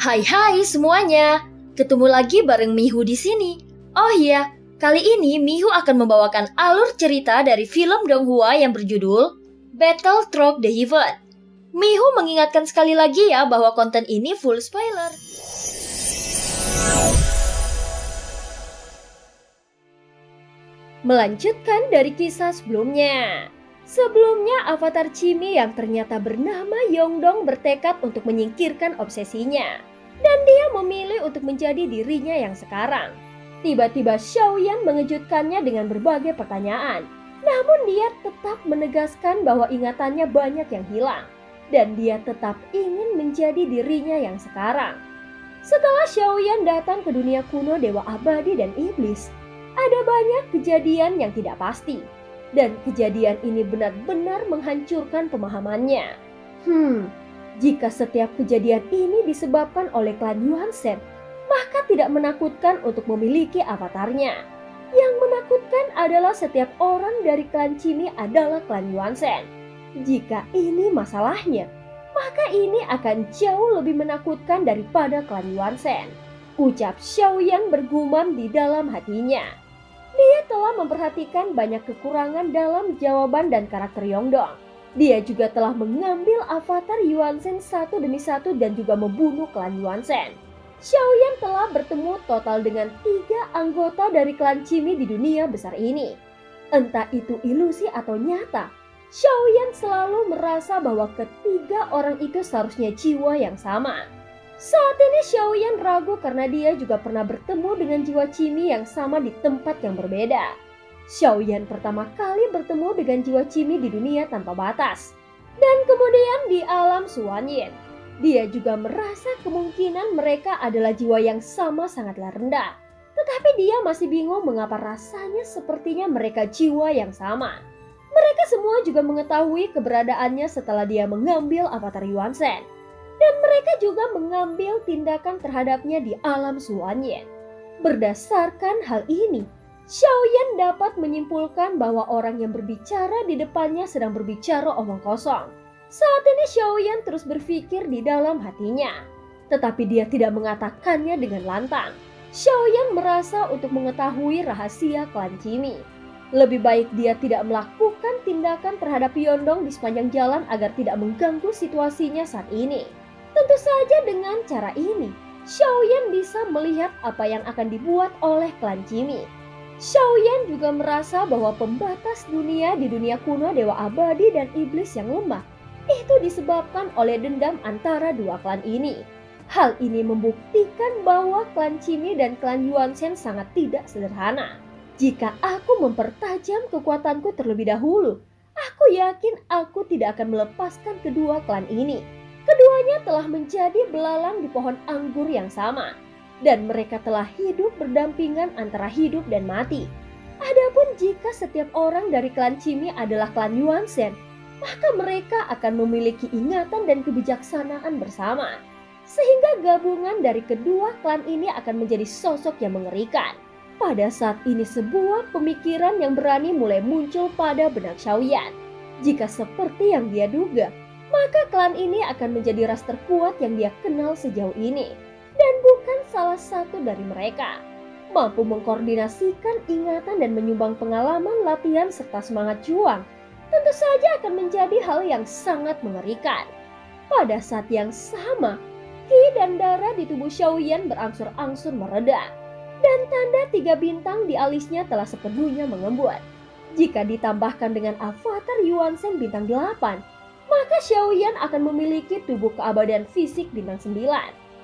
Hai semuanya, ketemu lagi bareng Mihu di sini. Oh iya, kali ini Mihu akan membawakan alur cerita dari film Donghua yang berjudul Battle Through the Heaven. Mihu mengingatkan sekali lagi ya bahwa konten ini full spoiler. Melanjutkan dari kisah sebelumnya. Sebelumnya Avatar Chimi yang ternyata bernama Yongdong bertekad untuk menyingkirkan obsesinya. Dan dia memilih untuk menjadi dirinya yang sekarang. Tiba-tiba Xiaoyan mengejutkannya dengan berbagai pertanyaan. Namun dia tetap menegaskan bahwa ingatannya banyak yang hilang. Dan dia tetap ingin menjadi dirinya yang sekarang. Setelah Xiaoyan datang ke dunia kuno Dewa Abadi dan Iblis, ada banyak kejadian yang tidak pasti. Dan kejadian ini benar-benar menghancurkan pemahamannya. Jika setiap kejadian ini disebabkan oleh klan Yuan Shen, maka tidak menakutkan untuk memiliki avatarnya. Yang menakutkan adalah setiap orang dari klan Chimi adalah klan Yuan Shen. Jika ini masalahnya, maka ini akan jauh lebih menakutkan daripada klan Yuan Shen. Ucap Xiaoyan bergumam di dalam hatinya. Dia telah memperhatikan banyak kekurangan dalam jawaban dan karakter Yongdong. Dia juga telah mengambil avatar Yuan Shen satu demi satu dan juga membunuh klan Yuan Shen. Xiaoyan telah bertemu total dengan 3 anggota dari klan Chimi di dunia besar ini. Entah itu ilusi atau nyata, Xiaoyan selalu merasa bahwa ketiga orang itu seharusnya jiwa yang sama. Saat ini Xiaoyan ragu karena dia juga pernah bertemu dengan jiwa Chimi yang sama di tempat yang berbeda. Xiaoyan pertama kali bertemu dengan jiwa Chimi di dunia tanpa batas. Dan kemudian di alam Suanyin. Dia juga merasa kemungkinan mereka adalah jiwa yang sama sangatlah rendah. Tetapi dia masih bingung mengapa rasanya sepertinya mereka jiwa yang sama. Mereka semua juga mengetahui keberadaannya setelah dia mengambil avatar Yuan Shen. Dan mereka juga mengambil tindakan terhadapnya di alam Suanyin. Berdasarkan hal ini, Xiaoyan dapat menyimpulkan bahwa orang yang berbicara di depannya sedang berbicara omong kosong. Saat ini Xiaoyan terus berpikir di dalam hatinya, tetapi dia tidak mengatakannya dengan lantang. Xiaoyan merasa untuk mengetahui rahasia klan Chimi. Lebih baik dia tidak melakukan tindakan terhadap Yongdong di sepanjang jalan agar tidak mengganggu situasinya saat ini. Tentu saja dengan cara ini, Xiaoyan bisa melihat apa yang akan dibuat oleh klan Chimi. Xiaoyan juga merasa bahwa pembatas dunia di dunia kuno Dewa Abadi dan Iblis yang lemah itu disebabkan oleh dendam antara dua klan ini. Hal ini membuktikan bahwa klan Chimi dan klan Yuan Shen sangat tidak sederhana. Jika aku mempertajam kekuatanku terlebih dahulu, aku yakin aku tidak akan melepaskan kedua klan ini. Keduanya telah menjadi belalang di pohon anggur yang sama. Dan mereka telah hidup berdampingan antara hidup dan mati. Adapun jika setiap orang dari klan Chimi adalah klan Yuan Shen, maka mereka akan memiliki ingatan dan kebijaksanaan bersama. Sehingga gabungan dari kedua klan ini akan menjadi sosok yang mengerikan. Pada saat ini sebuah pemikiran yang berani mulai muncul pada benak Xiaoyan. Jika seperti yang dia duga, maka klan ini akan menjadi ras terkuat yang dia kenal sejauh ini. Dan bukan salah satu dari mereka. Mampu mengkoordinasikan ingatan dan menyumbang pengalaman latihan serta semangat juang, tentu saja akan menjadi hal yang sangat mengerikan. Pada saat yang sama, ki dan darah di tubuh Xiaoyan berangsur-angsur mereda. Dan tanda 3 bintang di alisnya telah sepenuhnya mengembut. Jika ditambahkan dengan avatar Yuan Shen bintang 8, maka Xiaoyan akan memiliki tubuh keabadian fisik bintang 9.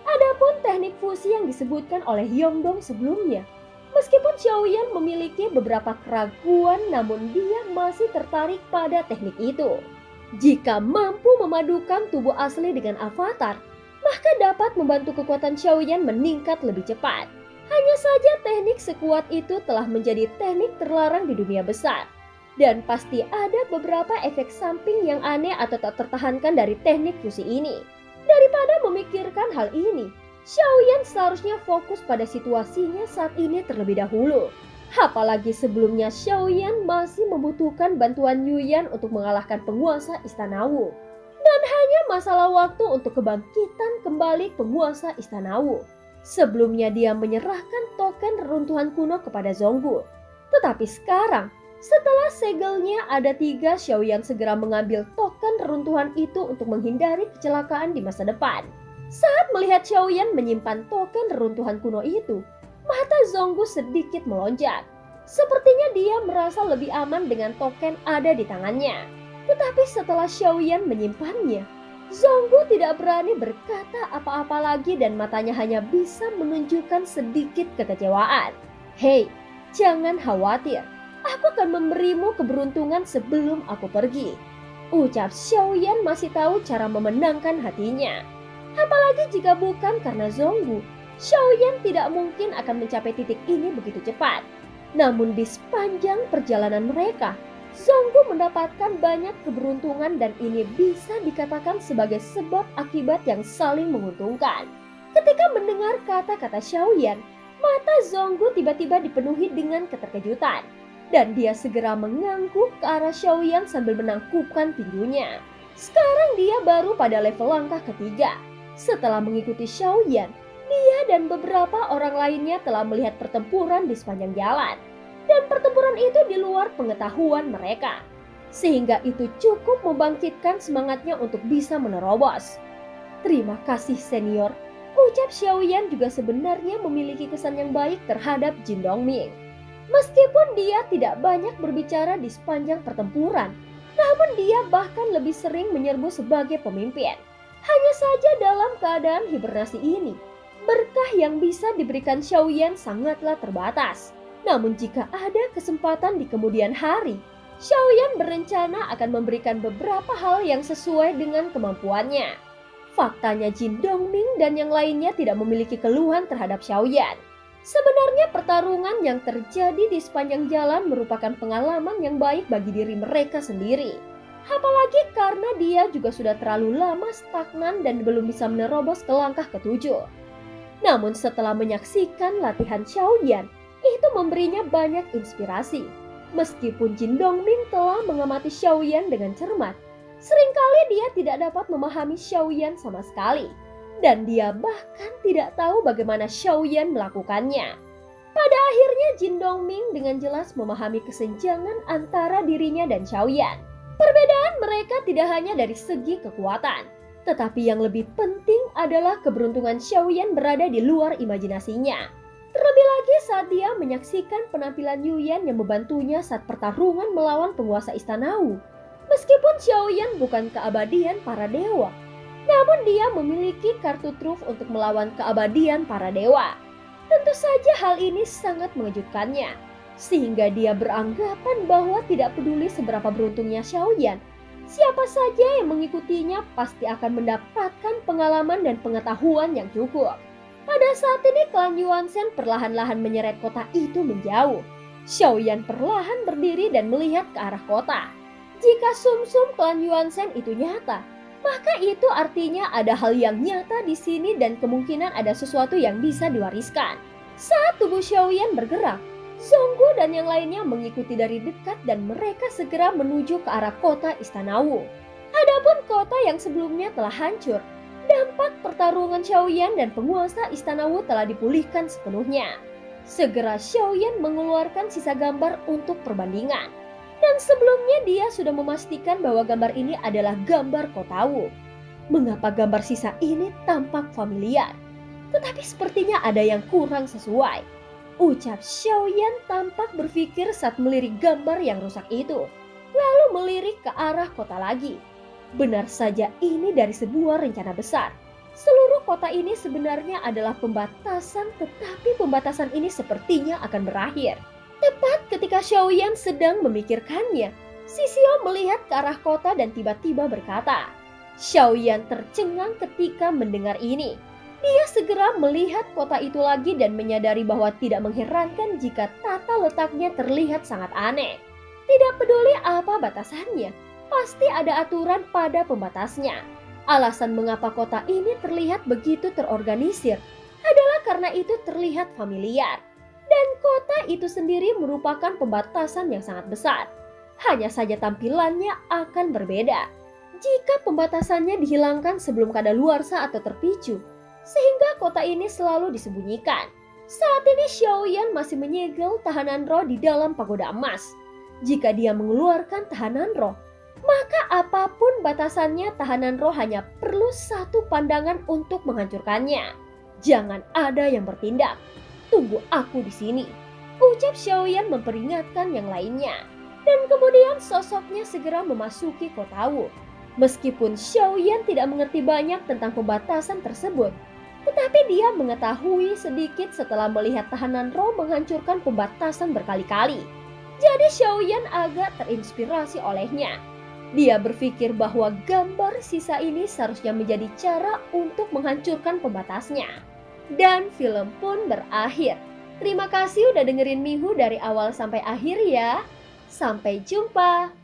Adapun teknik fusi yang disebutkan oleh Yongdong sebelumnya, meskipun Xiaoyan memiliki beberapa keraguan, namun dia masih tertarik pada teknik itu. Jika mampu memadukan tubuh asli dengan avatar, maka dapat membantu kekuatan Xiaoyan meningkat lebih cepat. Hanya saja teknik sekuat itu telah menjadi teknik terlarang di dunia besar. Dan pasti ada beberapa efek samping yang aneh atau tak tertahankan dari teknik fusi ini. Daripada memikirkan hal ini, Xiaoyan seharusnya fokus pada situasinya saat ini terlebih dahulu. Apalagi sebelumnya Xiaoyan masih membutuhkan bantuan Yuyan untuk mengalahkan penguasa Istana Wu. Dan hanya masalah waktu untuk kebangkitan kembali penguasa Istana Wu. Sebelumnya dia menyerahkan token reruntuhan kuno kepada Zonggu. Tetapi sekarang, setelah segelnya ada 3, Xiaoyan segera mengambil token reruntuhan itu untuk menghindari kecelakaan di masa depan. Saat melihat Xiaoyan menyimpan token reruntuhan kuno itu, mata Zonggu sedikit melonjak. Sepertinya dia merasa lebih aman dengan token ada di tangannya. Tetapi setelah Xiaoyan menyimpannya, Zonggu tidak berani berkata apa-apa lagi dan matanya hanya bisa menunjukkan sedikit kekecewaan. Hei, jangan khawatir. Aku akan memberimu keberuntungan sebelum aku pergi. Ucap Xiaoyan masih tahu cara memenangkan hatinya. Apalagi jika bukan karena Zonggu, Xiaoyan tidak mungkin akan mencapai titik ini begitu cepat. Namun di sepanjang perjalanan mereka, Zonggu mendapatkan banyak keberuntungan dan ini bisa dikatakan sebagai sebab akibat yang saling menguntungkan. Ketika mendengar kata-kata Xiaoyan, mata Zonggu tiba-tiba dipenuhi dengan keterkejutan. Dan dia segera mengangguk ke arah Xiaoyan sambil menangkupkan tinjunya. Sekarang dia baru pada level langkah ketiga. Setelah mengikuti Xiaoyan, dia dan beberapa orang lainnya telah melihat pertempuran di sepanjang jalan. Dan pertempuran itu di luar pengetahuan mereka. Sehingga itu cukup membangkitkan semangatnya untuk bisa menerobos. Terima kasih senior. Ucap Xiaoyan juga sebenarnya memiliki kesan yang baik terhadap Jin Dongming. Meskipun dia tidak banyak berbicara di sepanjang pertempuran, namun dia bahkan lebih sering menyerbu sebagai pemimpin. Hanya saja dalam keadaan hibernasi ini, berkah yang bisa diberikan Xiaoyan sangatlah terbatas. Namun jika ada kesempatan di kemudian hari, Xiaoyan berencana akan memberikan beberapa hal yang sesuai dengan kemampuannya. Faktanya Jin Dongming dan yang lainnya tidak memiliki keluhan terhadap Xiaoyan. Sebenarnya pertarungan yang terjadi di sepanjang jalan merupakan pengalaman yang baik bagi diri mereka sendiri. Apalagi karena dia juga sudah terlalu lama stagnan dan belum bisa menerobos ke langkah ketujuh. Namun setelah menyaksikan latihan Xiaoyan, itu memberinya banyak inspirasi. Meskipun Jin Dongming telah mengamati Xiaoyan dengan cermat, seringkali dia tidak dapat memahami Xiaoyan sama sekali. Dan dia bahkan tidak tahu bagaimana Xiaoyan melakukannya. Pada akhirnya Jin Dongming dengan jelas memahami kesenjangan antara dirinya dan Xiaoyan. Perbedaan mereka tidak hanya dari segi kekuatan, tetapi yang lebih penting adalah keberuntungan Xiaoyan berada di luar imajinasinya. Terlebih lagi saat dia menyaksikan penampilan Yuyan yang membantunya saat pertarungan melawan penguasa Istana Wu. Meskipun Xiaoyan bukan keabadian para dewa, namun dia memiliki kartu truf untuk melawan keabadian para dewa. Tentu saja hal ini sangat mengejutkannya, sehingga dia beranggapan bahwa tidak peduli seberapa beruntungnya Xiaoyan, siapa saja yang mengikutinya pasti akan mendapatkan pengalaman dan pengetahuan yang cukup. Pada saat ini klan Yuanzhen perlahan-lahan menyeret kota itu menjauh. Xiaoyan perlahan berdiri dan melihat ke arah kota. Jika sumsum klan Yuanzhen itu nyata, maka itu artinya ada hal yang nyata di sini dan kemungkinan ada sesuatu yang bisa diwariskan. Saat tubuh Xiaoyan bergerak, Zonggu dan yang lainnya mengikuti dari dekat dan mereka segera menuju ke arah kota Istana Wu. Adapun kota yang sebelumnya telah hancur, dampak pertarungan Xiaoyan dan penguasa Istana Wu telah dipulihkan sepenuhnya. Segera Xiaoyan mengeluarkan sisa gambar untuk perbandingan. Dan sebelumnya dia sudah memastikan bahwa gambar ini adalah gambar kota Wu. Mengapa gambar sisa ini tampak familiar? Tetapi sepertinya ada yang kurang sesuai. Ucap Xiaoyan tampak berpikir saat melirik gambar yang rusak itu. Lalu melirik ke arah kota lagi. Benar saja ini dari sebuah rencana besar. Seluruh kota ini sebenarnya adalah pembatasan, tetapi pembatasan ini sepertinya akan berakhir. Tepat ketika Xiaoyan sedang memikirkannya, Xixio melihat ke arah kota dan tiba-tiba berkata. Xiaoyan tercengang ketika mendengar ini. Dia segera melihat kota itu lagi dan menyadari bahwa tidak mengherankan jika tata letaknya terlihat sangat aneh. Tidak peduli apa batasannya, pasti ada aturan pada pembatasnya. Alasan mengapa kota ini terlihat begitu terorganisir adalah karena itu terlihat familiar. Dan kota itu sendiri merupakan pembatasan yang sangat besar. Hanya saja tampilannya akan berbeda. jika pembatasannya dihilangkan sebelum kadaluarsa atau terpicu, sehingga kota ini selalu disembunyikan. Saat ini Xiaoyan masih menyegel tahanan roh di dalam pagoda emas. Jika dia mengeluarkan tahanan roh, maka apapun batasannya, tahanan roh hanya perlu satu pandangan untuk menghancurkannya. Jangan ada yang bertindak. Tunggu aku di sini, ucap Xiaoyan memperingatkan yang lainnya. Dan kemudian sosoknya segera memasuki kota Wu. Meskipun Xiaoyan tidak mengerti banyak tentang pembatasan tersebut, tetapi dia mengetahui sedikit setelah melihat tahanan roh menghancurkan pembatasan berkali-kali. Jadi Xiaoyan agak terinspirasi olehnya. Dia berpikir bahwa gambar sisa ini seharusnya menjadi cara untuk menghancurkan pembatasnya. Dan film pun berakhir. Terima kasih udah dengerin Mihu dari awal sampai akhir ya. Sampai jumpa.